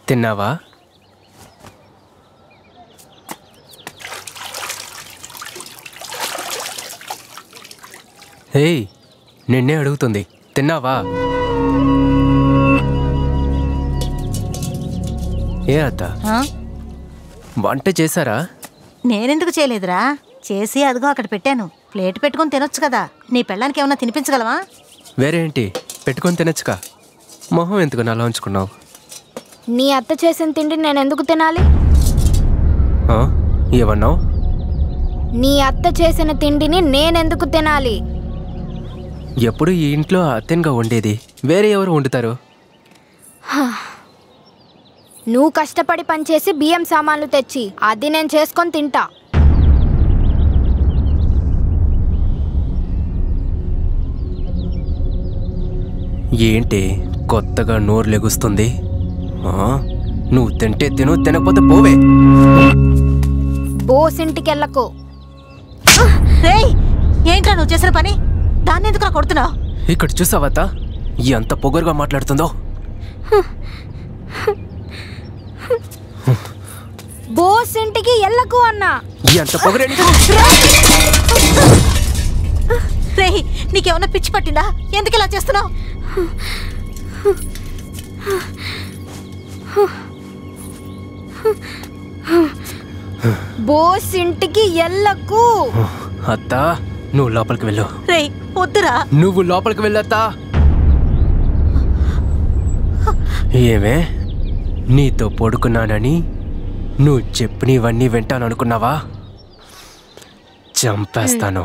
తిన్నావా? ఏయ్, నిన్నే అడుగుతుంది. తిన్నావా? ఏ అత్త, వంట చేశారా? నేనెందుకు చేయలేదురా? చేసి అదిగో అక్కడ పెట్టాను. ప్లేట్ పెట్టుకుని తినొచ్చు కదా. నీ పెళ్ళానికి ఏమన్నా తినిపించగలవా? వేరే ఏంటి, పెట్టుకొని తినచ్చుగా. మొహం ఎందుకు నలా ఉంచుకున్నావు? నీ అత్త చేసిన తిండి నేను ఎందుకు తినాలి? ఏమన్నావు? నీ అత్త చేసిన తిండిని నేనెందుకు తినాలి? ఎప్పుడు ఈ ఇంట్లో అత్తెన్గా వండేది, వేరే ఎవరు వండుతారు? నువ్వు కష్టపడి పనిచేసి బియ్యం సామాన్లు తెచ్చి అది నేను చేసుకొని తింటా. ఏంటి కొత్తగా నోరు లెగుస్తుంది? నువ్వు తింటే తిను, తినకపోతే పోవే. బోసింటికెళ్ళకు. ఏంట్రా నువ్వు చేసిన పని? దాన్ని ఎందుకు కొడుతున్నావు? ఇక్కడ చూసావత్త, ఎంత పొగరుగా మాట్లాడుతుందో. బోసింటికి ఎళ్ళకు అన్నా. ఎంత పొగరేంటి? రేయ్, నీకేమన్నా పిచ్చి పట్టిందా? ఎందుకు ఇలా చేస్తున్నావు? బోసింటికి ఎళ్ళకు. అత్తా, నువ్వు లోపలికి వెళ్ళు. రేయ్ వద్దురా. నువ్వు లోపలికి వెళ్ళత్తా. ఏమే, నీతో పడుకున్నానని నువ్వు చెప్పినవన్నీ వింటాననుకున్నావా? చంపేస్తాను.